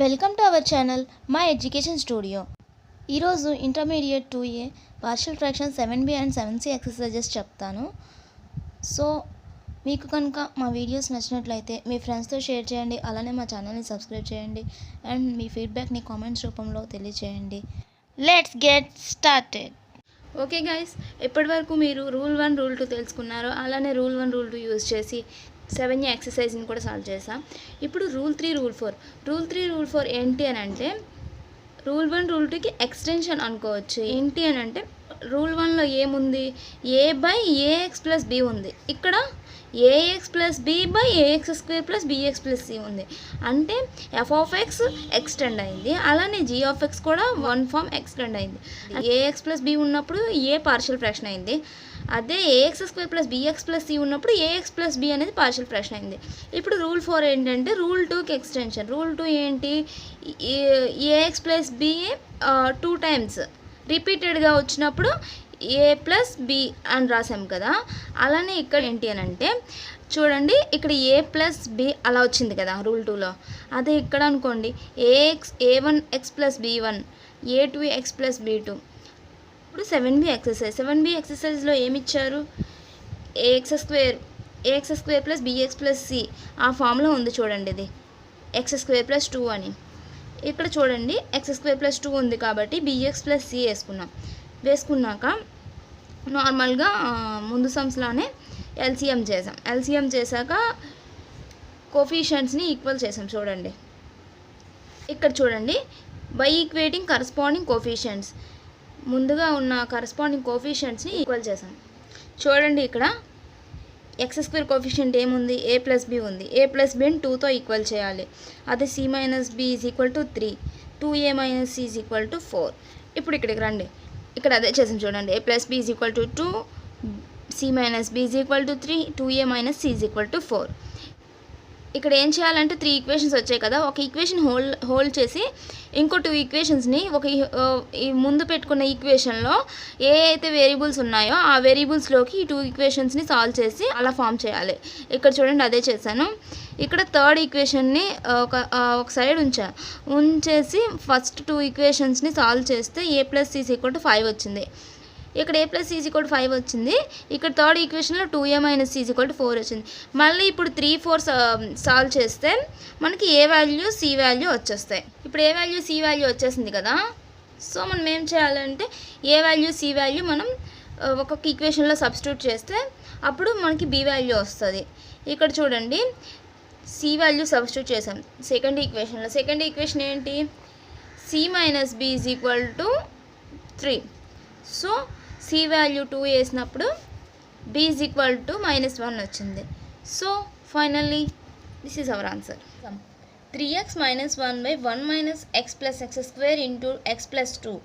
Welcome to our channel my education studio. ఈరోజు intermediate 2A partial fraction 7B and 7C exercises చెప్తాను. So మీకు కనుక మా videos నచ్చినట్లయితే మీ ఫ్రెండ్స్తో షేర్ చేయండి, అలానే మా ఛానల్ని సబ్స్క్రైబ్ చేయండి అండ్ మీ ఫీడ్బ్యాక్ని కామెంట్స్ రూపంలో తెలియచేయండి. Let's get started. Okay guys, ఇప్పటివరకు మీరు రూల్ 1 రూల్ 2 తెలుసుకున్నారు. అలానే రూల్ 1 రూల్ 2 యూజ్ చేసి 7A ఎక్సర్సైజ్ని కూడా సాల్వ్ చేసాం. ఇప్పుడు రూల్ 3 రూల్ 4. రూల్ 3 రూల్ 4 ఏంటి అని అంటే రూల్ 1 రూల్ 2కి ఎక్స్టెన్షన్ అనుకోవచ్చు. ఏంటి అని అంటే రూల్ 1లో ఏముంది, a by ax plus b ఉంది. ఇక్కడ ax plus b by ax square plus bx plus c ఉంది. అంటే f ఆఫ్ x ఎక్స్టెండ్ అయింది, అలానే g ఆఫ్ x కూడా వన్ ఫామ్ ఎక్స్టెండ్ అయింది. ax ప్లస్ b ఉన్నప్పుడు a పార్షియల్ ఫ్రాక్షన్ అయింది. అదే ax square plus bx plus c ఉన్నప్పుడు ax ప్లస్ b అనేది పార్షియల్ ఫ్రాక్షన్ అయింది. ఇప్పుడు రూల్ 4 ఏంటంటే రూల్ 2కి ఎక్స్టెన్షన్. రూల్ 2 ఏంటి, ax ప్లస్ b 2 టైమ్స్ రిపీటెడ్గా వచ్చినప్పుడు a ప్లస్ b అని రాసాం కదా. అలానే ఇక్కడ ఏంటి అని అంటే చూడండి, ఇక్కడ a ప్లస్ b అలా వచ్చింది కదా రూల్ 2లో. అదే ఇక్కడ అనుకోండి, a1x plus b1, a2x plus b2. ఇప్పుడు 7B ఎక్సర్సైజ్. 7B ఎక్సర్సైజ్లో ఏమి ఇచ్చారు, ax square plus bx plus c ఆ ఫామ్లో ఉంది చూడండి. ఇది x స్క్వేర్ ప్లస్ 2 అని. ఇక్కడ చూడండి x స్క్వేర్ ప్లస్ 2 ఉంది కాబట్టి bx ప్లస్ c వేసుకున్నాక నార్మల్గా ముందు సమ్స్లానే ఎల్సిఎం చేశాక కోఫిషియంట్స్ని ఈక్వల్ చేసాం. చూడండి ఇక్కడ చూడండి, బై ఈక్వేటింగ్ కరస్పాండింగ్ కోఫిషియంట్స్, ముందుగా ఉన్న కరస్పాండింగ్ కోఫిషియంట్స్ని ఈక్వల్ చేసాం. చూడండి ఇక్కడ ఎక్స్ స్క్వేర్ కోఫిషియంట్ ఏముంది, a ప్లస్ b ఉంది. a ప్లస్ bని 2తో ఈక్వల్ చేయాలి. అదే c minus b is equal to 3, 2a minus c is equal to 4. ఇప్పుడు ఇక్కడికి రండి, ఇక్కడ అదే చేసాం చూడండి, a plus b is equal to 2, c minus b is equal to 3, 2a minus c is equal to 4. ఇక్కడ ఏం చేయాలంటే 3 ఈక్వేషన్స్ వచ్చాయి కదా, ఒక ఈక్వేషన్ హోల్డ్ చేసి ఇంకో 2 ఈక్వేషన్స్ని ఈ ముందు పెట్టుకున్న ఈక్వేషన్లో ఏ అయితే వేరియబుల్స్ ఉన్నాయో ఆ వేరియబుల్స్లోకి ఈ 2 ఈక్వేషన్స్ని సాల్వ్ చేసి అలా ఫామ్ చేయాలి. ఇక్కడ చూడండి అదే చేశాను. ఇక్కడ థర్డ్ ఈక్వేషన్ని ఒక సైడ్ ఉంచేసి ఫస్ట్ 2 ఈక్వేషన్స్ని సాల్వ్ చేస్తే a plus c equal to 5 వచ్చింది. ఇక్కడ a plus c equal to 5 వచ్చింది. ఇక్కడ థర్డ్ ఈక్వేషన్లో 2a minus c equal to 4 వచ్చింది. మళ్ళీ ఇప్పుడు 3, 4 సాల్వ్ చేస్తే మనకి a వాల్యూ c వాల్యూ వచ్చేస్తాయి. ఇప్పుడు a వాల్యూ c వాల్యూ వచ్చేసింది కదా. సో మనం ఏం చేయాలంటే a వాల్యూ c వాల్యూ మనం ఒక్కొక్క ఈక్వేషన్లో సబ్స్టిట్యూట్ చేస్తే అప్పుడు మనకి b వాల్యూ వస్తుంది. ఇక్కడ చూడండి c వాల్యూ సబ్స్టిట్యూట్ చేసాం సెకండ్ ఈక్వేషన్లో. సెకండ్ ఈక్వేషన్ ఏంటి, c minus b is equal to 3. So c value 2 వేసినప్పుడు b ఈజ్ ఈక్వల్ టు -1 వచ్చింది. So finally this is our answer. 3x minus 1 by 1 minus x plus x square into x plus 2.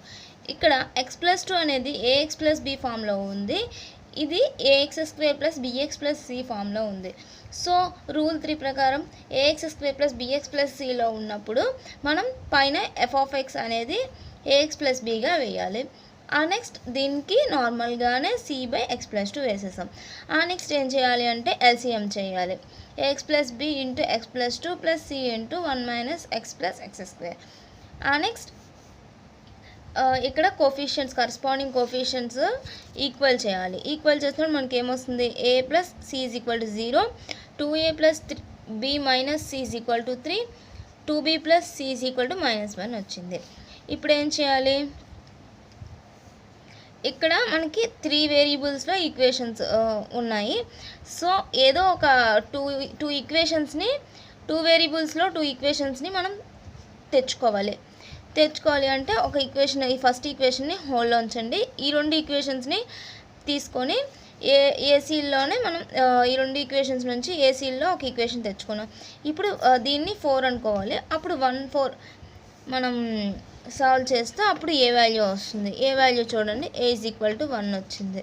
ఇక్కడ x plus 2 అనేది ax plus b ఫామ్లో ఉంది, ఇది ax square plus bx plus c ఫామ్లో ఉంది. So rule 3 ప్రకారం ax square plus bx plus cలో ఉన్నప్పుడు మనం పైన f ఆఫ్ x అనేది ax ప్లస్ bగా వేయాలి. ఆ నెక్స్ట్ దీనికి నార్మల్గానే c బై x ప్లస్ 2 వేసేసాం. ఆ నెక్స్ట్ ఏం చేయాలి అంటే ఎల్సిఎం చేయాలి. x plus b into x plus 2 plus c into 1 minus x plus x square. ఆ నెక్స్ట్ ఇక్కడ కరస్పాండింగ్ కోఫిషియంట్స్ ఈక్వల్ చేయాలి. ఈక్వల్ చేసినప్పుడు మనకి ఏమొస్తుంది, a plus c is equal to 0, 2a plus b minus c is equal to 3, 2b plus c is equal to -1 వచ్చింది. ఇప్పుడు ఏం చేయాలి, ఇక్కడ మనకి 3 వేరియబుల్స్లో ఈక్వేషన్స్ ఉన్నాయి. సో ఏదో ఒక టూ ఈక్వేషన్స్ని 2 వేరియబుల్స్లో 2 ఈక్వేషన్స్ని మనం తెచ్చుకోవాలి అంటే ఒక ఈక్వేషన్, ఈ ఫస్ట్ ఈక్వేషన్ని హోల్డ్లో ఉంచండి. ఈ 2 ఈక్వేషన్స్ని తీసుకొని ఏసీల్లోనే మనం ఈ 2 ఈక్వేషన్స్ నుంచి ఏసీల్లో ఒక ఈక్వేషన్ తెచ్చుకున్నాం. ఇప్పుడు దీన్ని 4 అనుకోవాలి. అప్పుడు 1, 4 మనం సాల్వ్ చేస్తే అప్పుడు ఏ వాల్యూ వస్తుంది. ఏ వాల్యూ చూడండి, a ఈజ్ ఈక్వల్ టు 1 వచ్చింది.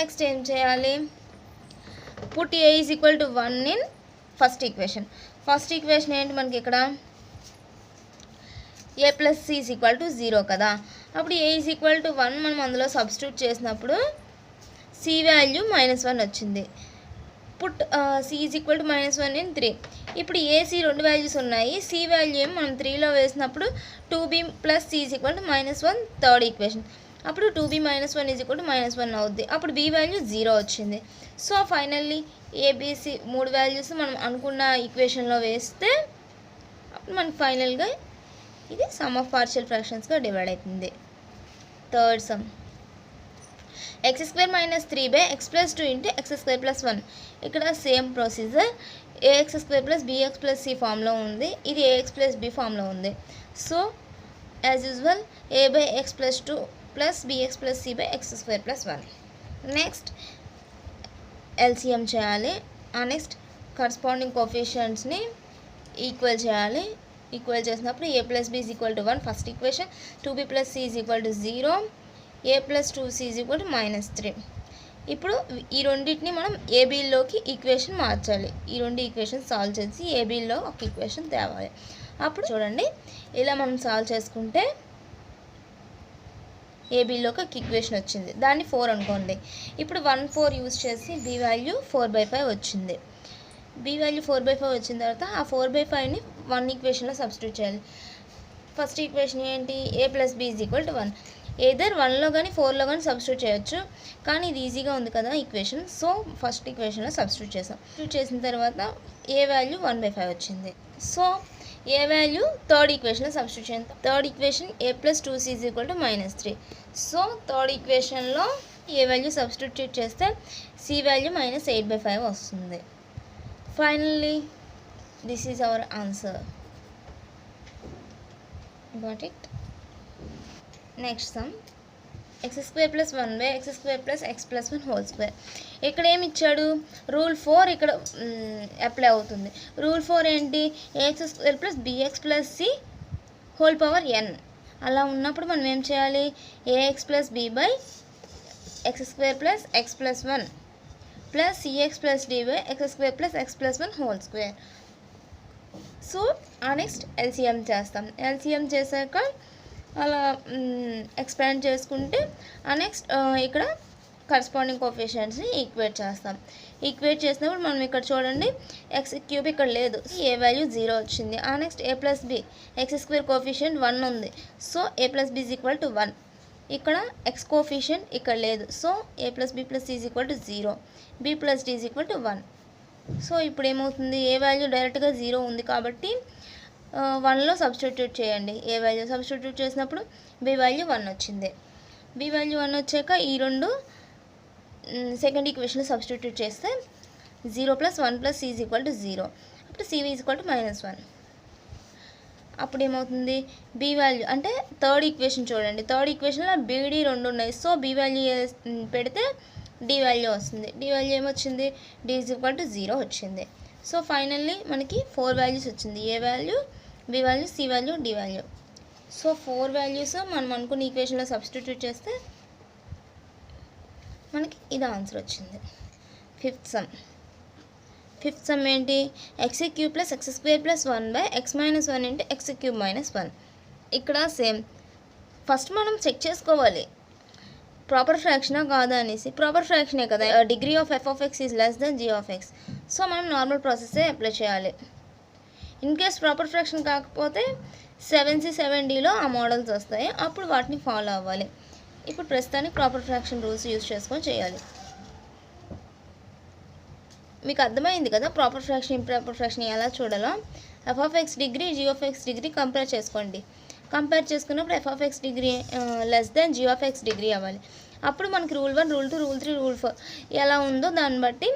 నెక్స్ట్ ఏం చేయాలి, put a is equal to 1 in first equation. First equation ఏంటి మనకి, ఇక్కడ a plus c is equal to 0 కదా. అప్పుడు a ఈజ్ ఈక్వల్ టు 1 మనం అందులో సబ్స్టిట్యూట్ చేసినప్పుడు c వాల్యూ -1 వచ్చింది. Put c is equal to -1 in 3. ఇప్పుడు ఏసీ రెండు వాల్యూస్ ఉన్నాయి. సి వాల్యూ ఏం మనం 3లో వేసినప్పుడు 2b plus c is equal to -1 third equation. అప్పుడు 2b - 1 ఈజ్ ఈక్వల్ టు -1 అవుద్ది. అప్పుడు బి వాల్యూ 0 వచ్చింది. సో ఫైనల్లీ ఏబిసి మూడు వాల్యూస్ మనం అనుకున్న ఈక్వేషన్లో వేస్తే అప్పుడు మనకి ఫైనల్గా ఇది సమ్ ఆఫ్ పార్షియల్ ఫ్రాక్షన్స్గా డివైడ్ అవుతుంది. Third sum x² - 3/x + 2 × x² + 1. ఇక్కడ same procedure ax² + bx + c ఫామ్లో ఉంది. ఇది ax + b ఫామ్లో ఉంది. So as usual a/x + 2 + bx + c/x² + 1. Next LCM చేయాలి. నెక్స్ట్ కరస్పాండింగ్ కోఎఫిషియంట్స్ని ఈక్వల్ చేయాలి. ఈక్వల్ చేసినప్పుడు a + b = 1 first equation, 2b + c = 0, a + 2c = -3. ఇప్పుడు ఈ రెండింటిని మనం ఏబీలోకి ఈక్వేషన్ మార్చాలి. ఈ రెండు ఈక్వేషన్ సాల్వ్ చేసి ఏబీలో ఒక ఈక్వేషన్ తేవాలి. అప్పుడు చూడండి ఇలా మనం సాల్వ్ చేసుకుంటే ఏబీలోకి ఒక ఈక్వేషన్ వచ్చింది. దాన్ని 4 అనుకోండి. ఇప్పుడు 1 4 యూజ్ చేసి బి వాల్యూ 4/5 వచ్చింది. బి వాల్యూ 4/5 వచ్చిన తర్వాత ఆ 4/5ని 1 ఈక్వేషన్లో సబ్స్టిట్యూట్ చేయాలి. ఫస్ట్ ఈక్వేషన్ ఏంటి? a + b = 1. ఏదర్ 1లో కానీ 4లో కానీ సబ్స్టిట్యూట్ చేయొచ్చు. కానీ ఇది ఈజీగా ఉంది కదా ఈక్వేషన్. సో ఫస్ట్ ఈక్వేషన్లో సబ్స్టిట్యూట్ చేసాం. సబ్స్టిట్యూట్ చేసిన తర్వాత ఏ వాల్యూ 1/5 వచ్చింది. సో ఏ వాల్యూ థర్డ్ ఈక్వేషన్లో సబ్స్టిట్యూట్ చేయండి. Third equation a + 2c = -3. So third ఈక్వేషన్లో ఏ వాల్యూ సబ్స్టిట్యూట్ చేస్తే సి వాల్యూ -8/5 వస్తుంది. Finally this is our answer. Got it? Next sum x² + 1/x² + x + 1 whole square. ఇక్కడ ఏమి ఇచ్చాడు? Rule 4 ఇక్కడ apply అవుతుంది. రూల్ 4 ఏంటి? ax² + bx + c whole power n. అలా ఉన్నప్పుడు మనం ఏం చేయాలి? ax + b/x² + x + 1 + cx + d/x² + x + 1 whole square. So next LCM చేస్తాం. ఎల్సిఎం చేశాక అలా ఎక్స్పాండ్ చేసుకుంటే నెక్స్ట్ ఇక్కడ కరస్పాండింగ్ కోఎఫిషియంట్స్ని ఈక్వేట్ చేస్తాం. ఈక్వేట్ చేసినప్పుడు మనం ఇక్కడ చూడండి x³ ఇక్కడ లేదు. ఏ వాల్యూ 0 వచ్చింది. Next a + b x² coefficient 1 ఉంది. So a + b = 1. ఇక్కడ x కోఎఫిషియంట్ ఇక్కడ లేదు. So a + b + c = 0, b + d = 1. So ఇప్పుడు ఏమవుతుంది? ఏ వాల్యూ డైరెక్ట్గా 0 ఉంది కాబట్టి 1లో సబ్స్టిట్యూట్ చేయండి. ఏ వాల్యూ సబ్స్టిట్యూట్ చేసినప్పుడు బి వాల్యూ 1 వచ్చింది. బి వాల్యూ 1 వచ్చాక ఈ రెండు సెకండ్ ఈక్వేషన్లో సబ్స్టిట్యూట్ చేస్తే 0 + 1 + c = 0. అప్పుడు c = -1. అప్పుడు ఏమవుతుంది? బి వాల్యూ అంటే థర్డ్ ఈక్వేషన్ చూడండి. థర్డ్ ఈక్వేషన్లో బీడీ రెండు ఉన్నాయి. సో బి వాల్యూ పెడితే డి వాల్యూ వస్తుంది. డి వాల్యూ ఏమొచ్చింది? d = 0 వచ్చింది. సో ఫైనల్లీ మనకి 4 వాల్యూస్ వచ్చింది. A value, B value, C value, D value. So 4 values మనం అనుకున్న ఈక్వేషన్లో సబ్స్టిట్యూట్ చేస్తే మనకి ఇది ఆన్సర్ వచ్చింది. ఫిఫ్త్ సమ్ ఏంటి? x³ + x² + 1/x - 1 × x³ - 1. ఇక్కడ సేమ్ ఫస్ట్ మనం చెక్ చేసుకోవాలి ప్రాపర్ ఫ్రాక్షనా కాదా అనేసి. ప్రాపర్ ఫ్రాక్షనే కదా. Degree of f(x) is less than g(x). So మనం నార్మల్ ప్రాసెసే అప్లై చేయాలి. ఇన్ కేస్ ప్రాపర్ ఫ్రాక్షన్ కాకపోతే 7C 7Dలో ఆ మోడల్స్ వస్తాయి. అప్పుడు వాటిని ఫాలో అవ్వాలి. ఇప్పుడు ప్రస్తుతానికి ప్రాపర్ ఫ్రాక్షన్ రూల్స్ యూజ్ చేసుకొని చేయాలి. మీకు అర్థమైంది కదా ప్రాపర్ ఫ్రాక్షన్ ఇంప్రాపర్ ఫ్రాక్షన్ ఎలా చూడాలో. f(x) degree g(x) degree compare చేసుకోండి. కంపేర్ చేసుకున్నప్పుడు f(x) degree less than g(x) degree అవ్వాలి. అప్పుడు మనకి రూల్ 1, రూల్ 2, రూల్ 3, రూల్ 4 ఎలా ఉందో దాన్ని బట్టి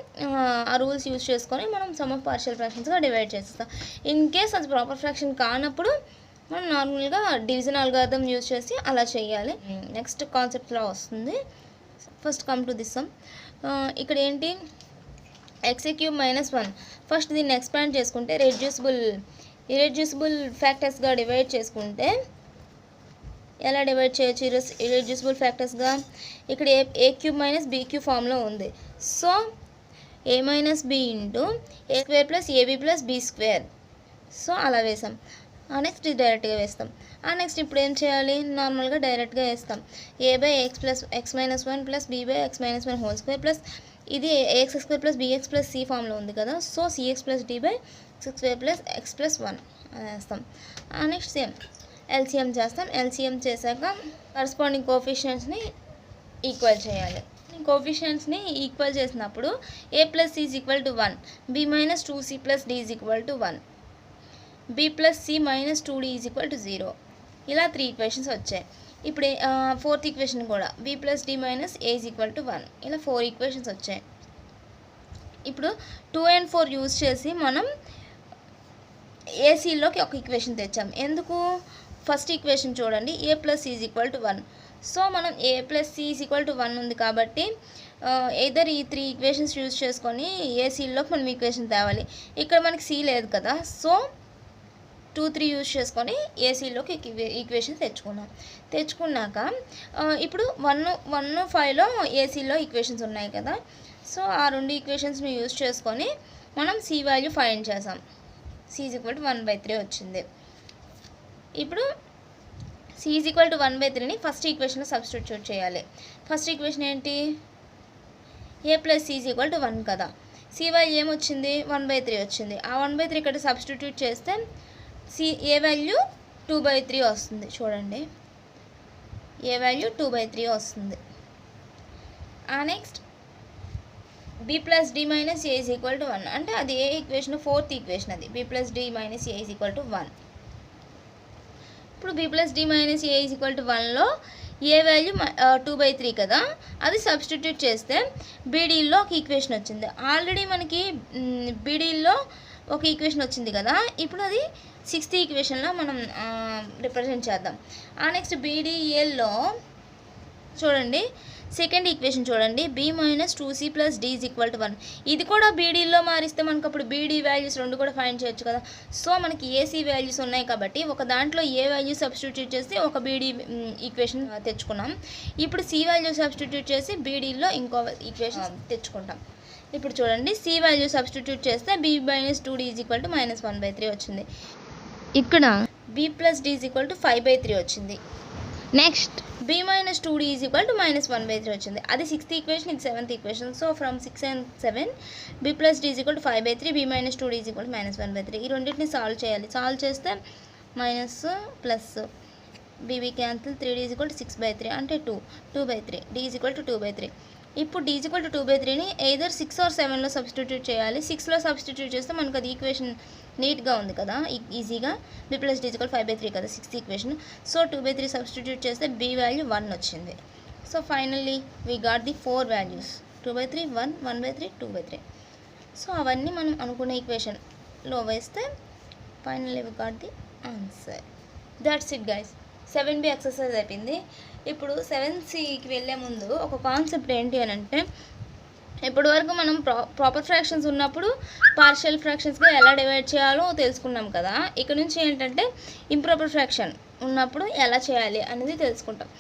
ఆ రూల్స్ యూజ్ చేసుకొని మనం సమ్ ఆఫ్ పార్షియల్ ఫ్రాక్షన్స్గా డివైడ్ చేస్తాం. ఇన్ కేస్ అది ప్రాపర్ ఫ్రాక్షన్ కానప్పుడు మనం నార్మల్గా డివిజన్ అల్గారిథం యూజ్ చేసి అలా చేయాలి. నెక్స్ట్ కాన్సెప్ట్లో వస్తుంది. First come to this some. ఇక్కడ ఏంటి? x³ - 1. ఫస్ట్ దీన్ని ఎక్స్పాండ్ చేసుకుంటే ఇర్రెడ్యూసిబుల్ ఫ్యాక్టర్స్గా డివైడ్ చేసుకుంటే ఎలా డివైడ్ చేయొచ్చు? ఇర్రెడ్యూసిబుల్ ఫ్యాక్టర్స్గా ఇక్కడ a³ - b³ ఫామ్లో ఉంది. So a - b × a² + ab + b². So అలా వేసాం. నెక్స్ట్ ఇది డైరెక్ట్గా వేస్తాం. నెక్స్ట్ ఇప్పుడు ఏం చేయాలి? నార్మల్గా డైరెక్ట్గా వేస్తాం. a/x + x - 1 + b/x - 1 whole square + ఇది ax square plus bx plus c ఫామ్లో ఉంది కదా. So cx plus d by x² plus x plus 1 వేస్తాం. నెక్స్ట్ సేమ్ ఎల్సిఎం చేస్తాం. ఎల్సిఎం చేశాక కరస్పాండింగ్ కోఎఫిషియంట్స్ని ఈక్వల్ చేయాలి. కోఎఫిషియంట్స్ని ఈక్వల్ చేసినప్పుడు a plus c is equal to 1, b minus 2c plus d is equal to 1, b plus c minus 2d is equal to 0. ఇలా 3 equations వచ్చాయి. ఇప్పుడు fourth equation కూడా b plus d minus a is equal to 1. ఇలా 4 equations వచ్చాయి. ఇప్పుడు 2 and 4 use చేసి మనం ఏసీలోకి ఒక ఈక్వేషన్ తెచ్చాం. ఎందుకు? ఫస్ట్ ఈక్వేషన్ చూడండి, a plus c is equal to 1. So మనం a plus c is equal to 1 ఉంది కాబట్టి ఎయిదర్ ఈ 3 ఈక్వేషన్స్ యూజ్ చేసుకొని ఏసీలోకి మనం ఈక్వేషన్ తేవాలి. ఇక్కడ మనకి c లేదు కదా, సో 2, 3 యూజ్ చేసుకొని ఏసీలోకి ఈక్వేషన్ తెచ్చుకున్నాక ఇప్పుడు 1, 5లో ఏసీలో ఈక్వేషన్స్ ఉన్నాయి కదా. సో ఆ 2 ఈక్వేషన్స్ని యూజ్ చేసుకొని మనం c వాల్యూ ఫైండ్ చేసాం. c ఈజ్ ఈక్వల్ టు 1/3 వచ్చింది. ఇప్పుడు c ఈజ్ ఈక్వల్ టు 1/3ని ఫస్ట్ ఈక్వేషన్లో సబ్స్టిట్యూట్ చేయాలి. ఫస్ట్ ఈక్వేషన్ ఏంటి? a plus c is equal to 1 కదా. c వాల్యూ ఏమొచ్చింది? 1/3 వచ్చింది. ఆ 1/3 ఇక్కడ సబ్స్టిట్యూట్ చేస్తే a వాల్యూ 2/3 వస్తుంది. చూడండి, a వాల్యూ 2/3 వస్తుంది. Next b plus d minus a is equal to 1 అంటే అది ఏ ఈక్వేషన్? ఫోర్త్ ఈక్వేషన్ అది. b plus d minus a is equal to 1. ఇప్పుడు b plus d minus a is equal to 1లో a వాల్యూ 2/3 కదా, అది సబ్స్టిట్యూట్ చేస్తే బీడీలో ఒక ఈక్వేషన్ వచ్చింది. ఆల్రెడీ మనకి బీడీలో ఒక ఈక్వేషన్ వచ్చింది కదా, ఇప్పుడు అది 6th ఈక్వేషన్లో మనం రిప్రజెంట్ చేద్దాం. నెక్స్ట్ బీడీఏలో చూడండి, సెకండ్ ఈక్వేషన్ చూడండి, b minus 2c plus d is equal to 1. ఇది కూడా బీడీలో మారిస్తే మనకు అప్పుడు బీడీ వాల్యూస్ 2 కూడా ఫైండ్ చేయొచ్చు కదా. సో మనకి ఏసీ వాల్యూస్ ఉన్నాయి కాబట్టి ఒక దాంట్లో ఏ వాల్యూ సబ్స్టిట్యూట్ చేసి ఒక బీడీ ఈక్వేషన్ తెచ్చుకున్నాం. ఇప్పుడు c వాల్యూ సబ్స్టిట్యూట్ చేసి బీడీలో ఇంకో ఈక్వేషన్ తెచ్చుకుంటాం. ఇప్పుడు చూడండి, c వాల్యూ సబ్స్టిట్యూట్ చేస్తే b minus 2d is equal to minus 1/3 వచ్చింది. ఇక్కడ b plus d is equal to 5/3 వచ్చింది. Next b minus 2d is equal to minus 1/3 వచ్చింది. అది 6th ఈక్వేషన్, ఇది 7th equation. So from 6 and 7 b plus d is equal to 5/3, b minus 2d is equal to minus 1/3. ఈ రెండింటిని solve చేయాలి. Solve చేస్తే minus plus bb cancel, 3d is equal to 6/3 అంటే 2/3, d is equal to 2/3. ఇప్పుడు d is equal to 2/3ని either 6 or 7లో substitute చేయాలి. 6లో సబ్స్టిట్యూట్ చేస్తే మనకు అది ఈక్వేషన్ నీట్గా ఉంది కదా, ఈజీగా. b plus d is equal 5/3 కదా 6th ఈక్వేషన్. సో 2/3 సబ్స్టిట్యూట్ చేస్తే b వాల్యూ 1 వచ్చింది. So finally we got the 4 values, 2/3, 1, 1/3, 2/3. So అవన్నీ మనం అనుకున్న ఈక్వేషన్లో వేస్తే finally we got the answer. That's it guys. 7b exercise అయిపోయింది. ఇప్పుడు 7cకి వెళ్ళే ముందు ఒక కాన్సెప్ట్ ఏంటి అని అంటే, ఇప్పటి వరకు మనం ప్రాపర్ ఫ్రాక్షన్స్ ఉన్నప్పుడు పార్షియల్ ఫ్రాక్షన్స్గా ఎలా డివైడ్ చేయాలో తెలుసుకున్నాం కదా. ఇక్కడ నుంచి ఏంటంటే ఇంప్రాపర్ ఫ్రాక్షన్ ఉన్నప్పుడు ఎలా చేయాలి అనేది తెలుసుకుంటాం.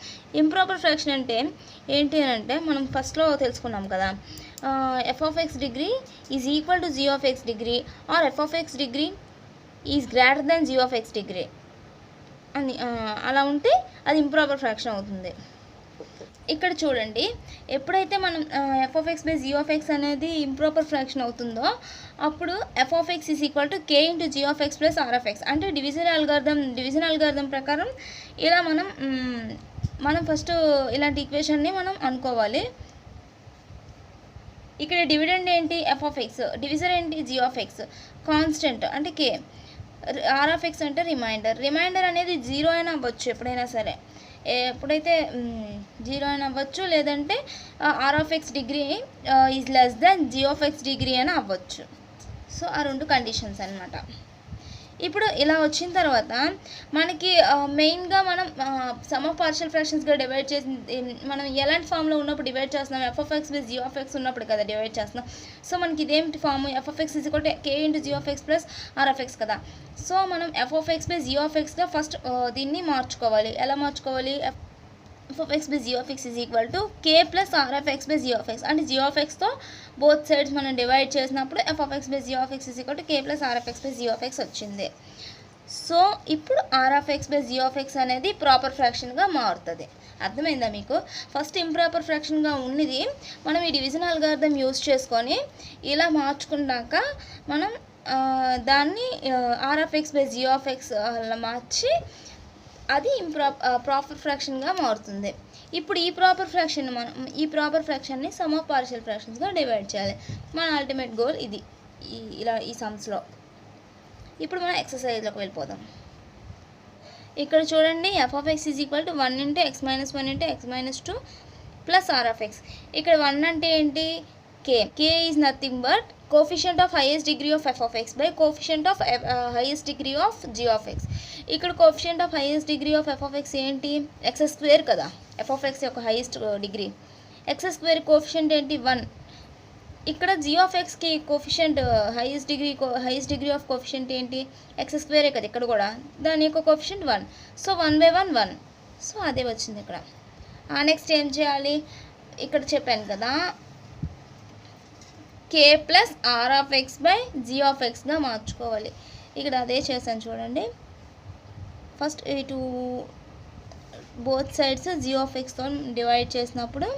ఇంప్రాపర్ ఫ్రాక్షన్ అంటే ఏంటి అని అంటే, మనం ఫస్ట్లో తెలుసుకున్నాం కదా, f(x) degree is equal to g(x) degree or f(x) degree is greater then g(x) degree అని అలా ఉంటే అది ఇంప్రాపర్ ఫ్రాక్షన్ అవుతుంది. ఇక్కడ చూడండి, ఎప్పుడైతే మనం f(x) బై g(x) అనేది ఇంప్రాపర్ ఫ్రాక్షన్ అవుతుందో అప్పుడు f(x) is equal to k into g(x) plus r(x) అంటే డివిజన్ అల్గారిథం ప్రకారం ఇలా మనం ఫస్ట్ ఇలాంటి ఈక్వేషన్ని మనం అనుకోవాలి. ఇక్కడ డివిడెండ్ ఏంటి? f(x), డివిజన్ ఏంటి? g(x), కాన్స్టెంట్ అంటే k, r(x) అంటే రిమైండర్ అనేది 0 అయినా అవ్వచ్చు, ఎప్పుడైనా సరే. ఎప్పుడైతే 0 అయినా అవ్వచ్చు, లేదంటే r(x) degree is less than g(x) degree అయినా అవ్వచ్చు. సో ఆ 2 కండిషన్స్ అనమాట. ఇప్పుడు ఇలా వచ్చిన తర్వాత మనకి మెయిన్గా మనం సమ్ ఆఫ్ పార్షియల్ ఫ్రాక్షన్స్గా డివైడ్ చేసి మనం ఎలాంటి ఫామ్లో ఉన్నప్పుడు డివైడ్ చేస్తున్నాం? f(x) బై g(x) ఉన్నప్పుడు కదా డివైడ్ చేస్తున్నాం. సో మనకి ఇదేంటి form? f(x) is equal to k into g(x) plus r(x) కదా. సో మనం f(x) బై g(xగా ఫస్ట్ దీన్ని మార్చుకోవాలి. ఎలా మార్చుకోవాలి? f(x) by g(x) is equal to k plus r(x) by g(x) అంటే g(xతో బోత్ సైడ్స్ మనం డివైడ్ చేసినప్పుడు f(x) by g(x) is equal to k plus r(x) by g(x) వచ్చింది. సో ఇప్పుడు r of X by G of x అనేది proper ఫ్రాక్షన్గా మారుతుంది. అర్థమైందా మీకు? ఫస్ట్ ఇంప్రాపర్ ఫ్రాక్షన్గా ఉన్నది మనం ఈ డివిజన్ అల్గారిథం యూజ్ చేసుకొని ఇలా మార్చుకున్నాక మనం దాన్ని R of X by G of X అలా మార్చి అది ప్రాపర్ ఫ్రాక్షన్గా మారుతుంది. ఇప్పుడు ఈ ప్రాపర్ ఫ్రాక్షన్ని సమ్ ఆఫ్ పార్షియల్ ఫ్రాక్షన్స్గా డివైడ్ చేయాలి. మన అల్టిమేట్ గోల్ ఇది. ఈ సమ్స్లో ఇప్పుడు మనం ఎక్సర్సైజ్లోకి వెళ్ళిపోదాం. ఇక్కడ చూడండి, F of X is equal to 1 × x - 1 × x - 2 plus are of X. ఇక్కడ 1 అంటే ఏంటి? K is nothing but coefficient of highest degree of F of X by coefficient of highest degree of G of X. ఇక్కడ coefficient of highest degree of F of X ఏంటి? x² కదా, F of X యొక్క highest degree. x² coefficient ఏంటి? 1. ఇక్కడ G of ఎక్స్కి coefficient highest degree of coefficient ఏంటి? x² కదా ఇక్కడ కూడా, దాని యొక్క కోఫిషియంట్ 1. సో 1/1 1. సో అదే వచ్చింది ఇక్కడ. నెక్స్ట్ ఏం చేయాలి? ఇక్కడ చెప్పాను కదా, k plus are of X by G of ఎక్స్గా మార్చుకోవాలి. ఇక్కడ అదే చేశాను చూడండి. ఫస్ట్ ఇటు బోత్ సైడ్స్ జీ ఆఫ్ ఎక్స్తో డివైడ్ చేసినప్పుడు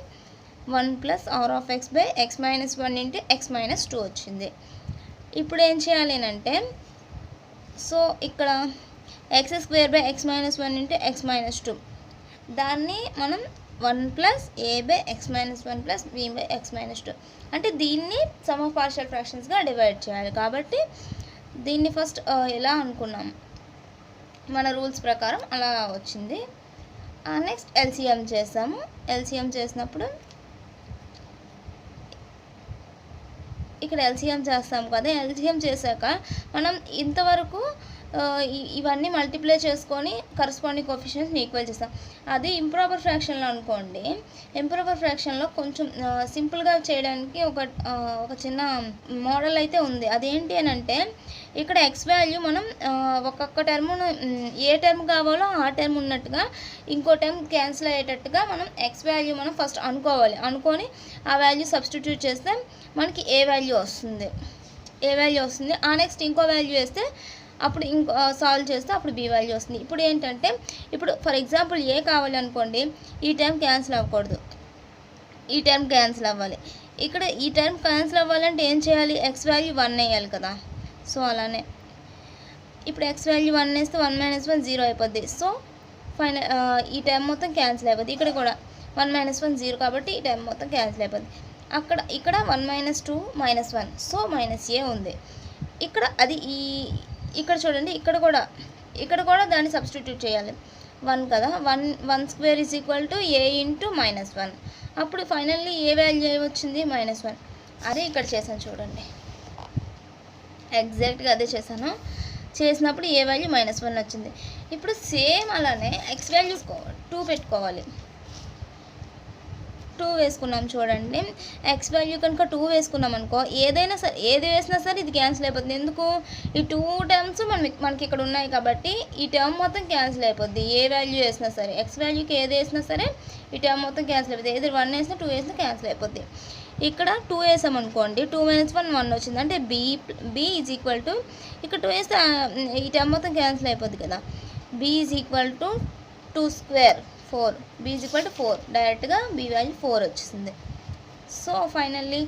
1 plus are of X by x - 1 × x - 2 వచ్చింది. ఇప్పుడు ఏం చేయాలి అంటే, సో ఇక్కడ x² బై x - 1 × x - 2 దాన్ని మనం 1 plus a by x - 1 plus b by x - 2 అంటే దీన్ని సమ్ ఆఫ్ పార్షియల్ ఫ్రాక్షన్స్గా డివైడ్ చేయాలి. కాబట్టి దీన్ని ఫస్ట్ ఎలా అనుకున్నాం, మన రూల్స్ ప్రకారం అలా వచ్చింది. నెక్స్ట్ ఎల్సిఎం చేసాము. ఎల్సిఎం చేసినప్పుడు ఇక్కడ ఎల్సిఎం చేస్తాం కదా, ఎల్సిఎం చేశాక మనం ఇంతవరకు ఇవన్నీ మల్టిప్లై చేసుకొని కరస్పాండింగ్ కోఎఫిషియెంట్స్ని ఈక్వల్ చేస్తాం. అది ఇంప్రాపర్ ఫ్రాక్షన్లో అనుకోండి, ఇంప్రాపర్ ఫ్రాక్షన్లో కొంచెం సింపుల్గా చేయడానికి ఒక చిన్న మోడల్ అయితే ఉంది. అదేంటి అని అంటే, ఇక్కడ ఎక్స్ వాల్యూ మనం ఒక్కొక్క టర్మ్ను ఏ టర్మ్ కావాలో ఆ టర్మ్ ఉన్నట్టుగా ఇంకో టర్మ్ క్యాన్సిల్ అయ్యేటట్టుగా మనం ఎక్స్ వాల్యూ మనం ఫస్ట్ అనుకొని ఆ వాల్యూ సబ్స్టిట్యూట్ చేస్తే మనకి ఏ వాల్యూ వస్తుంది. నెక్స్ట్ ఇంకో వాల్యూ వేస్తే అప్పుడు ఇంకో సాల్వ్ చేస్తే అప్పుడు బి వాల్యూ వస్తుంది. ఇప్పుడు ఏంటంటే, ఇప్పుడు ఫర్ ఎగ్జాంపుల్ ఏ కావాలి అనుకోండి, ఈ టర్మ్ క్యాన్సిల్ అవ్వకూడదు, ఈ టర్మ్ క్యాన్సిల్ అవ్వాలి. ఇక్కడ ఈ టర్మ్ క్యాన్సిల్ అవ్వాలంటే ఏం చేయాలి? ఎక్స్ వాల్యూ 1 వేయాలి కదా. సో అలానే ఇప్పుడు ఎక్స్ వాల్యూ 1 వేస్తే 1 - 1 0 అయిపోద్ది. సో ఫైనల్ ఈ టర్మ్ మొత్తం క్యాన్సిల్ అయిపోద్ది. ఇక్కడ కూడా 1 - 1 0 కాబట్టి ఈ టర్మ్ మొత్తం క్యాన్సిల్ అయిపోద్ది. ఇక్కడ 1 - 2 -1, సో -a ఉంది. ఇక్కడ అది ఇక్కడ చూడండి, ఇక్కడ కూడా దాన్ని సబ్స్టిట్యూట్ చేయాలి. 1 కదా, 1² ఈజ్ ఈక్వల్ టు a × -1. అప్పుడు ఫైనల్లీ ఏ వాల్యూ వచ్చింది? -1. అదే ఇక్కడ చేశాను చూడండి, ఎగ్జాక్ట్గా అదే చేసినప్పుడు ఏ వాల్యూ -1 వచ్చింది. ఇప్పుడు సేమ్ అలానే ఎక్స్ వాల్యూ 2 పెట్టుకోవాలి. 2 వేసుకున్నాం చూడండి. ఎక్స్ వాల్యూ కనుక 2 వేసుకున్నాం అనుకో, ఏది వేసినా సరే ఇది క్యాన్సిల్ అయిపోతుంది. ఎందుకు? ఈ 2 టర్మ్స్ మనకి ఇక్కడ ఉన్నాయి కాబట్టి ఈ టర్మ్ మొత్తం క్యాన్సిల్ అయిపోద్ది. ఏ వాల్యూ వేసినా సరే, ఎక్స్ వాల్యూకి ఏది వేసినా సరే ఈ టర్మ్ మొత్తం క్యాన్సిల్ అయిపోతుంది. ఏది 1 వేసినా 2 వేసినా క్యాన్సిల్ అయిపోద్ది. ఇక్కడ 2 వేసామనుకోండి, 2 - 1 1 వచ్చింది. అంటే బి ఈజ్ ఈక్వల్ టు, ఇక్కడ 2 వేస్తే ఈ టర్మ్ మొత్తం క్యాన్సిల్ అయిపోద్ది కదా. B is equal to 2² 4, b is equal to 4. డైరెక్ట్గా బి వాల్యూ 4 వచ్చింది. So finally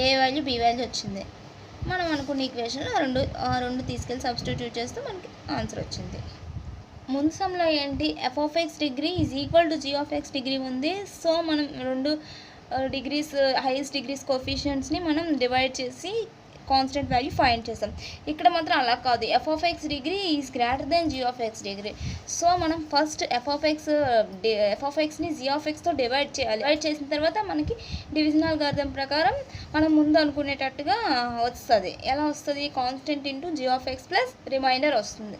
a value B value వచ్చింది. మనం అనుకున్న ఈక్వేషన్లో రెండు తీసుకెళ్ళి సబ్స్టిట్యూట్ చేస్తే మనకి ఆన్సర్ వచ్చింది. ముందు సమ్లో ఏంటి? F of X degree is equal to g of X degree ఉంది. సో మనం 2 డిగ్రీస్ హైయెస్ట్ డిగ్రీస్ కోఎఫిషియెంట్స్ని మనం డివైడ్ చేసి కాన్స్టెంట్ వాల్యూ ఫైండ్ చేస్తాం. ఇక్కడ మాత్రం అలా కాదు, F of X degree is greater than G of X degree. So మనం ఫస్ట్ ఎఫ్ ఆఫ్ ఎక్స్ని జీ ఆఫ్ ఎక్స్తో డివైడ్ చేయాలి. డివైడ్ చేసిన తర్వాత మనకి డివిజన్ అల్గారిథం ప్రకారం మనం ముందు అనుకునేటట్టుగా వస్తుంది. ఎలా వస్తుంది? Constant into g of x plus remainder వస్తుంది.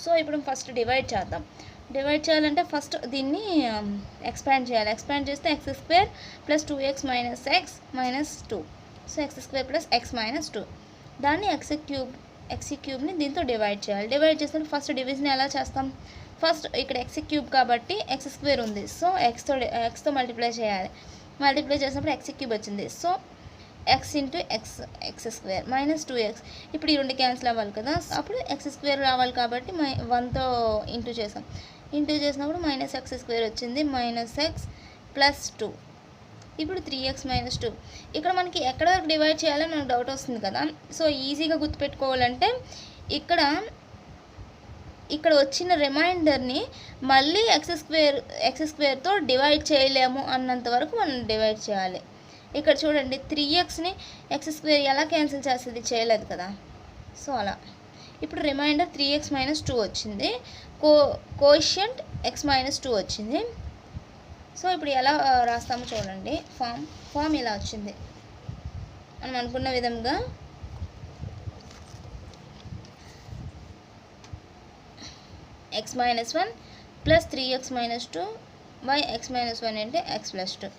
సో ఇప్పుడు ఫస్ట్ డివైడ్ చేద్దాం. డివైడ్ చేయాలంటే ఫస్ట్ దీన్ని ఎక్స్పాండ్ చేయాలి. ఎక్స్పాండ్ చేస్తే x² + 2x - x - 2. So x² + x - 2, దాన్ని x³ దీంతో డివైడ్ చేయాలి. డివైడ్ చేస్తే ఫస్ట్ డివిజన్ ఎలా చేస్తాం? ఫస్ట్ ఇక్కడ x³ కాబట్టి x² ఉంది. సో ఎక్స్తో మల్టిప్లై చేయాలి. మల్టిప్లై చేసినప్పుడు x³ వచ్చింది. So X into X square minus 2x. ఇప్పుడు ఈ రెండు క్యాన్సిల్ అవ్వాలి కదా, అప్పుడు ఎక్స్ స్క్వేర్ రావాలి కాబట్టి 1తో ఇంటూ చేసాం. ఇంటూ చేసినప్పుడు మైనస్ ఎక్స్ స్క్వేర్ వచ్చింది, మైనస్ ఎక్స్ ప్లస్ 2. ఇప్పుడు 3x మైనస్ 2. ఇక్కడ మనకి ఎక్కడ వరకు డివైడ్ చేయాలని మనకు డౌట్ వస్తుంది కదా. సో ఈజీగా గుర్తుపెట్టుకోవాలంటే ఇక్కడ వచ్చిన రిమైండర్ని మళ్ళీ ఎక్స్ స్క్వేర్తో డివైడ్ చేయలేము అన్నంత వరకు మనం డివైడ్ చేయాలి. ఇక్కడ చూడండి 3xని ఎక్స్ స్క్వేర్ ఎలా క్యాన్సిల్ చేస్తుంది, చేయలేదు కదా. సో అలా ఇప్పుడు రిమైండర్ 3x మైనస్ 2 వచ్చింది, కోఎఫిషియంట్ x మైనస్ 2 వచ్చింది. సో ఇప్పుడు ఎలా రాస్తామో చూడండి. ఫామ్ ఇలా వచ్చింది. మనం అనుకున్న విధంగా x minus 1 plus 3x minus 2 by x minus 1 అంటే x ప్లస్ 2.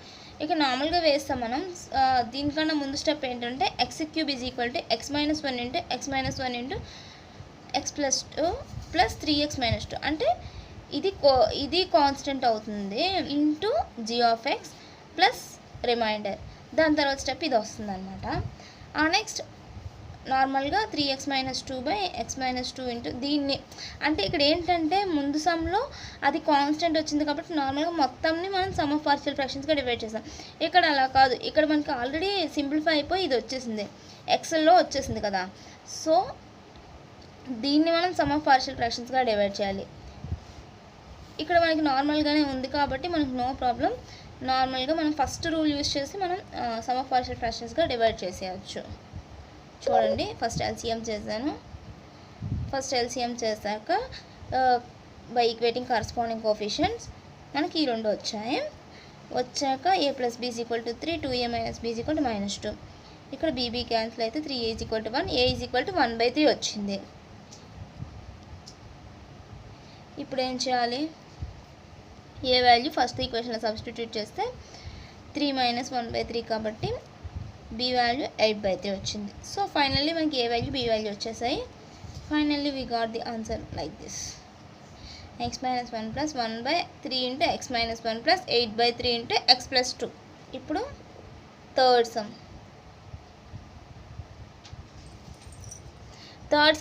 ఇక నార్మల్గా వేస్తాం మనం. దీనికన్నా ముందు స్టెప్ ఏంటంటే x cube is equal to x minus 1 into x minus 1 into x plus 2 plus 3x minus 2 అంటే ఇది కాన్స్టెంట్ అవుతుంది into g of x plus remainder. దాని తర్వాత స్టెప్ ఇది వస్తుంది అనమాట. నెక్స్ట్ నార్మల్గా 3x minus 2 by x minus 2 into దీన్ని, అంటే ఇక్కడ ఏంటంటే ముందు సమ్లో అది కాన్స్టెంట్ వచ్చింది కాబట్టి నార్మల్గా మొత్తంని మనం సమ్ ఆఫ్ పార్షియల్ ఫ్రాక్షన్స్గా డివైడ్ చేసాం. ఇక్కడ అలా కాదు, ఇక్కడ మనకి ఆల్రెడీ సింప్లిఫై అయిపోయి ఇది వచ్చేసింది, ఎక్సెల్లో వచ్చేసింది కదా. సో దీన్ని మనం సమ్ ఆఫ్ పార్షియల్ ఫ్రాక్షన్స్గా డివైడ్ చేయాలి. ఇక్కడ మనకి నార్మల్గానే ఉంది కాబట్టి మనకి నో ప్రాబ్లం. నార్మల్గా మనం ఫస్ట్ రూల్ యూజ్ చేసి మనం సమ్ ఆఫ్ పార్షియల్ ఫ్రాక్షన్స్గా డివైడ్ చేసేయచ్చు. చూడండి, ఫస్ట్ ఎల్సిఎం చేశాను. ఫస్ట్ ఎల్సిఎం చేశాక బై ఈక్వేటింగ్ కరస్పాండింగ్ కోఎఫిషియంట్స్ మనకి ఈ రెండు వచ్చాయి. వచ్చాక a plus b is equal to 3, 2a minus b is equal to minus 2. ఇక్కడ బీబీ క్యాన్సిల్ అయితే 3a is equal to 1, a is equal to 1/3 వచ్చింది. ఇప్పుడు ఏం చేయాలి, ఏ వాల్యూ ఫస్ట్ ఈక్వేషన్లో సబ్స్టిట్యూట్ చేస్తే 3 మైనస్ 1/3 కాబట్టి b వాల్యూ 8/3 వచ్చింది. సో ఫైనల్లీ మనకి ఏ వాల్యూ b వాల్యూ వచ్చేసాయి. Finally we got the answer like this, x minus 1 plus 1/3 into x minus 1 plus 8/3 into x plus 2. ఇప్పుడు థర్డ్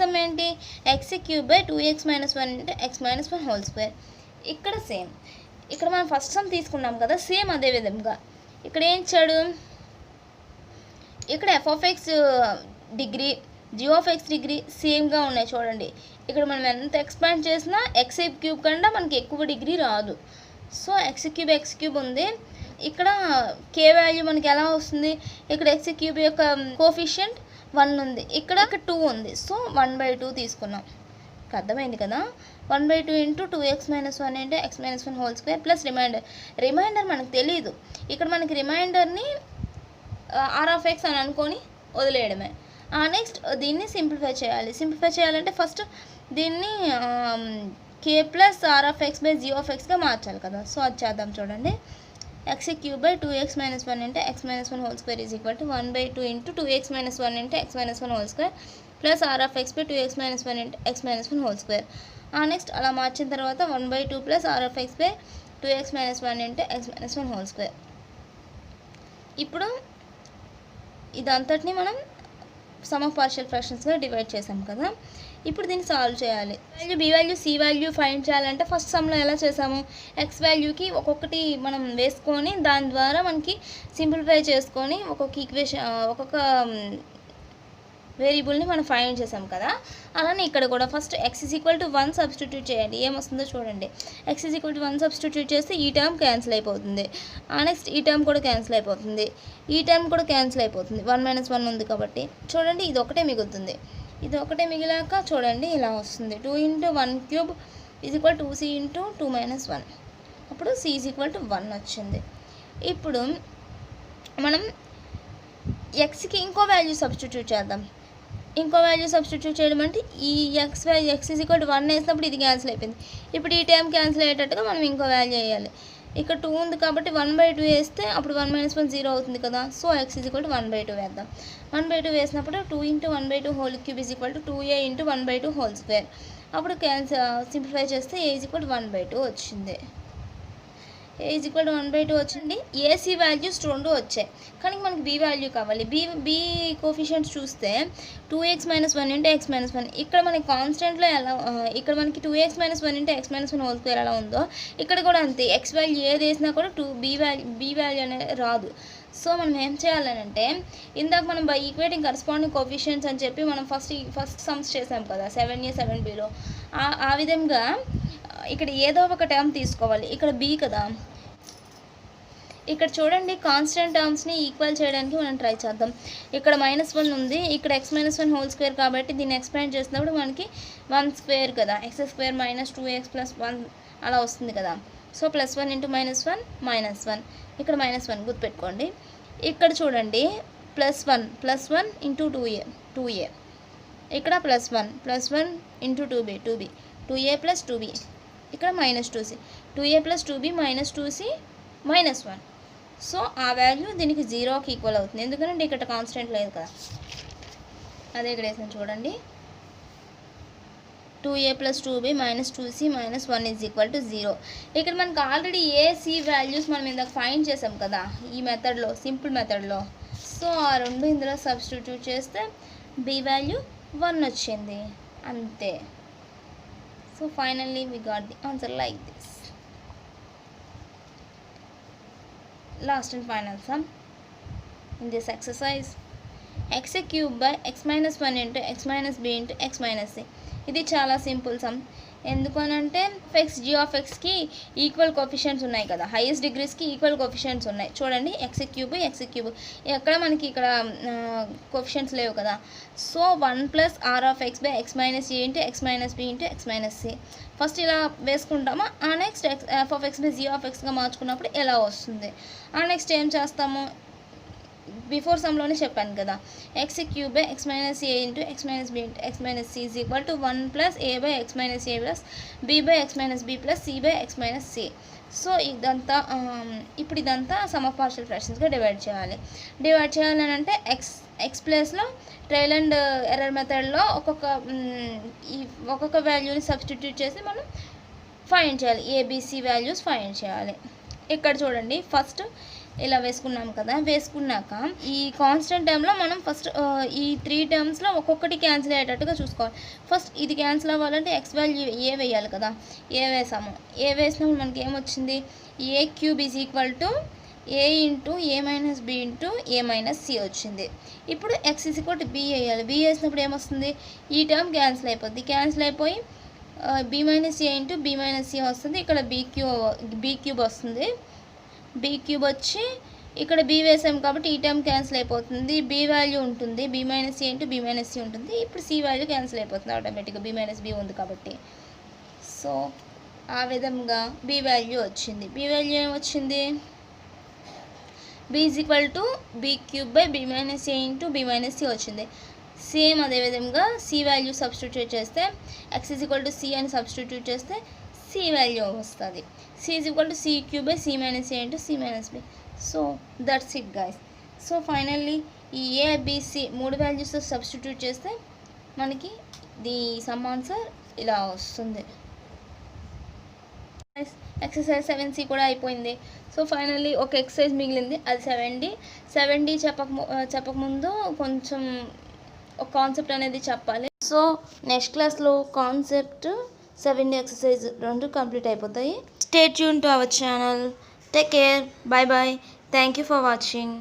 సమ్ ఏంటి, x cube by 2x minus 1 into x minus 1 whole square. ఇక్కడ same, ఇక్కడ మనం first some తీసుకున్నాం కదా, same అదే విధంగా ఇక్కడ ఏం ఇచ్చాడు, ఇక్కడ f of x degree g of x degree సేమ్గా ఉన్నాయి. చూడండి, ఇక్కడ మనం ఎంత ఎక్స్పాండ్ చేసినా x క్యూబ్ కన్నా మనకి ఎక్కువ డిగ్రీ రాదు. సో x క్యూబ్ ఉంది. ఇక్కడ k వాల్యూ మనకి ఎలా వస్తుంది, ఇక్కడ x క్యూబ్ యొక్క కోఎఫిషియంట్ 1 ఉంది, ఇక్కడ 2 ఉంది. సో 1/2 తీసుకున్నాం. అర్థమైంది కదా. 1/2 ఇంటూ 2x మైనస్ 1 అంటే x minus 1 whole square plus remainder మనకు తెలియదు. ఇక్కడ మనకి రిమైండర్ని ఆర్ ఆఫ్ ఎక్స్ అని అనుకొని వదిలేయడమే. నెక్స్ట్ దీన్ని సింప్లిఫై చేయాలంటే ఫస్ట్ దీన్ని k plus are of X by G of ఎక్స్గా మార్చాలి కదా. సో అది చేద్దాం. చూడండి, x cube by 2x minus 1 అంటే x minus 1 whole square is equal to 1/2 into 2x minus 1 అంటే x minus 1 whole square plus are of X by 2x minus 1 అంటే x minus 1 whole square. Next అలా మార్చిన తర్వాత 1/2 plus are of X by 2x minus 1 అంటే x minus 1 whole square. ఇప్పుడు ఇదంతటిని మనం sum of partial ఫ్రాక్షన్స్గా డివైడ్ చేసాం కదా. ఇప్పుడు దీన్ని సాల్వ్ చేయాలి. B value C value find చేయాలంటే ఫస్ట్ సమ్లో ఎలా చేసాము, ఎక్స్ వాల్యూకి ఒక్కొక్కటి మనం వేసుకొని దాని ద్వారా మనకి సింప్లిఫై చేసుకొని ఒక్కొక్క వేరియబుల్ని మనం ఫైండ్ చేసాం కదా. అలానే ఇక్కడ కూడా first x is equal to 1 substitute చేయండి. ఏమొస్తుందో చూడండి, x is equal to 1 substitute చేస్తే ఈ టర్మ్ క్యాన్సిల్ అయిపోతుంది. నెక్స్ట్ ఈ టర్మ్ కూడా క్యాన్సిల్ అయిపోతుంది, ఈ టర్మ్ కూడా క్యాన్సిల్ అయిపోతుంది. 1 మైనస్ 1 ఉంది కాబట్టి చూడండి, ఇది ఒకటే మిగులుతుంది. ఇది ఒకటే మిగిలాక చూడండి ఇలా వస్తుంది, 2 into 1 cube is equal 2c into 2 minus 1. అప్పుడు c ఈజ్ ఈక్వల్ టు 1 వచ్చింది. ఇప్పుడు మనం ఎక్స్కి ఇంకో వాల్యూ సబ్స్టిట్యూట్ చేద్దాం. ఇంకో వాల్యూ సబ్స్టిట్యూట్ చేయడం అంటే ఈ x ఈజ్ ఈక్వల్ టు 1 వేసినప్పుడు ఇది క్యాన్సిల్ అయిపోయింది. ఇప్పుడు ఈ టైం క్యాన్సిల్ అయ్యేటట్టుగా మనం ఇంకో వాల్యూ వేయాలి. ఇక్కడ 2 ఉంది కాబట్టి 1/2 వేస్తే అప్పుడు 1 మైనస్ 1 0 అవుతుంది కదా. So x is equal to 1/2 వేద్దాం. 1/2 వేసినప్పుడు 2 into 1/2 whole cube is equal to 2a into 1/2 whole square. అప్పుడు సింప్లిఫై చేస్తే a ఈజ్ ఈక్వల్ టు 1/2 వచ్చింది. ఏ ఈజ్ ఈక్వల్ టు 1/2 వచ్చింది. ఏసీ వాల్యూస్ 2 వచ్చాయి, కానీ మనకి బి వాల్యూ కావాలి. బి కోఫిషియంట్స్ చూస్తే 2x - 1 × x - 1. ఇక్కడ మనకి కాన్స్టెంట్లో ఎలా ఇక్కడ మనకి 2x - 1 × x - 1 హోల్ స్క్వేర్ ఎలా ఉందో ఇక్కడ కూడా అంతే. ఎక్స్ వాల్యూ ఏది వేసినా కూడా బి వాల్యూ అనేది రాదు. సో మనం ఏం చేయాలంటే, ఇందాక మనం బై ఈక్వేటింగ్ కరస్పాండింగ్ కోఫిషియంట్స్ అని చెప్పి మనం ఫస్ట్ సమ్స్ చేసాం కదా 7a 7bలో. ఆ విధంగా ఇక్కడ ఏదో ఒక టర్మ్ తీసుకోవాలి. ఇక్కడ బి కదా, ఇక్కడ చూడండి కాన్స్టెంట్ టర్మ్స్ని ఈక్వల్ చేయడానికి మనం ట్రై చేద్దాం. ఇక్కడ -1 ఉంది, ఇక్కడ x - 1 హోల్ స్క్వేర్ కాబట్టి దీన్ని ఎక్స్పాండ్ చేసినప్పుడు మనకి 1 స్క్వేర్ కదా, x² - 2x + 1 అలా వస్తుంది కదా. సో +1 × -1 -1, ఇక్కడ -1 గుర్తుపెట్టుకోండి. ఇక్కడ చూడండి +1 × 2a, ఇక్కడ +1 × 2b 2a + 2b, ఇక్కడ -2c 2a + 2b - 2c -1. So ఆ వాల్యూ దీనికి 0కి ఈక్వల్ అవుతుంది, ఎందుకంటే ఇక్కడ కాన్స్టెంట్ లేదు కదా. అదే ఇక్కడ వేసాను చూడండి, 2a + 2b - 2c - 1 = 0. ఇక్కడ మనకు ఆల్రెడీ ఏసీ వాల్యూస్ మనం ఇందాక ఫైండ్ చేసాం కదా ఈ మెథడ్లో, సింపుల్ మెథడ్లో. సో ఆ రెండు ఇందులో సబ్స్టిట్యూట్ చేస్తే బి వాల్యూ 1 వచ్చింది, అంతే. So finally we got the answer like this. Last and final sum in this exercise, x³ / x - 1 × x - b × x - c. ఇది చాలా సింపుల్ సమ్. ఎందుకనంటే g/xకి ఈక్వల్ కోఫిషియంట్స్ ఉన్నాయి కదా, హైయెస్ట్ డిగ్రీస్కి ఈక్వల్ కోఫిషియంట్స్ ఉన్నాయి. చూడండి x³ ఎక్కడ మనకి ఇక్కడ కోఫిషియంట్స్ లేవు కదా. So 1 + r(x) / x - a × x - b × x - c. First ఇలా వేసుకుంటాము, ఆ నెక్స్ట్ f(x) / g(x)గా మార్చుకున్నప్పుడు ఎలా వస్తుంది. ఆ నెక్స్ట్ ఏం చేస్తాము, బిఫోర్ సమ్లోనే చెప్పాను కదా, x³ / x - a × x - b × x - c = 1 + a / x - a + b / x - b + c / x - c. So ఇదంతా ఇప్పుడు ఇదంతా సమ్ ఆఫ్ పార్షియల్ ఫ్రాక్షన్స్గా డివైడ్ చేయాలని అంటే ఎక్స్ ప్లేస్లో ట్రయల్ అండ్ ఎర్రర్ మెథడ్లో ఒక్కొక్క వాల్యూని సబ్స్టిట్యూట్ చేసి మనం ఫైండ్ చేయాలి, ఏబిసి వాల్యూస్ ఫైండ్ చేయాలి. ఇక్కడ చూడండి ఫస్ట్ ఇలా వేసుకున్నాం కదా, వేసుకున్నాక ఈ కాన్స్టెంట్ టర్మ్లో మనం ఫస్ట్ ఈ 3 టర్మ్స్లో ఒక్కొక్కటి క్యాన్సిల్ అయ్యేటట్టుగా చూసుకోవాలి. ఫస్ట్ ఇది క్యాన్సిల్ అవ్వాలంటే ఎక్స్ వాల్యూ ఏ వేయాలి కదా, ఏ వేసాము. ఏ వేసినప్పుడు మనకి ఏమొచ్చింది, a³ = a × a - b × a - c వచ్చింది. ఇప్పుడు x = b వేయాలి. b వేసినప్పుడు ఏమొస్తుంది, ఈ టర్మ్ క్యాన్సిల్ అయిపోద్ది, క్యాన్సిల్ అయిపోయి b - a × b - c వస్తుంది. ఇక్కడ b³ వస్తుంది, b³ వచ్చి ఇక్కడ b వేసాం కాబట్టి ఈ టర్మ్ క్యాన్సిల్ అయిపోతుంది, b వాల్యూ ఉంటుంది, b - a × b - c ఉంటుంది. ఇప్పుడు c వాల్యూ క్యాన్సిల్ అయిపోతుంది ఆటోమేటిక్గా, b - b ఉంది కాబట్టి. సో ఆ విధంగా b వాల్యూ వచ్చింది. b వాల్యూ ఏమొచ్చింది, b = b³ / b - a × b - c వచ్చింది. సేమ్ అదేవిధంగా c వాల్యూ సబ్స్టిట్యూట్ చేస్తే x = c అని సబ్స్టిట్యూట్ చేస్తే c వాల్యూ వస్తుంది. c = c³ / c - a × c - b. So that's it guys. So finally ఈ ABC 3 values substitute చేస్తే మనకి ది సమ్ ఆన్సర్ ఇలా వస్తుంది. ఎక్సర్సైజ్ 7C కూడా అయిపోయింది. సో ఫైనల్లీ ఒక ఎక్సర్సైజ్ మిగిలింది, అది 7D చెప్పకముందు కొంచెం ఒక కాన్సెప్ట్ అనేది చెప్పాలి. సో నెక్స్ట్ క్లాస్లో కాన్సెప్ట్ 7D ఎక్సర్సైజ్ 2 కంప్లీట్ అయిపోతాయి. Stay tune to our channel. Take care, by by, thank you for watching.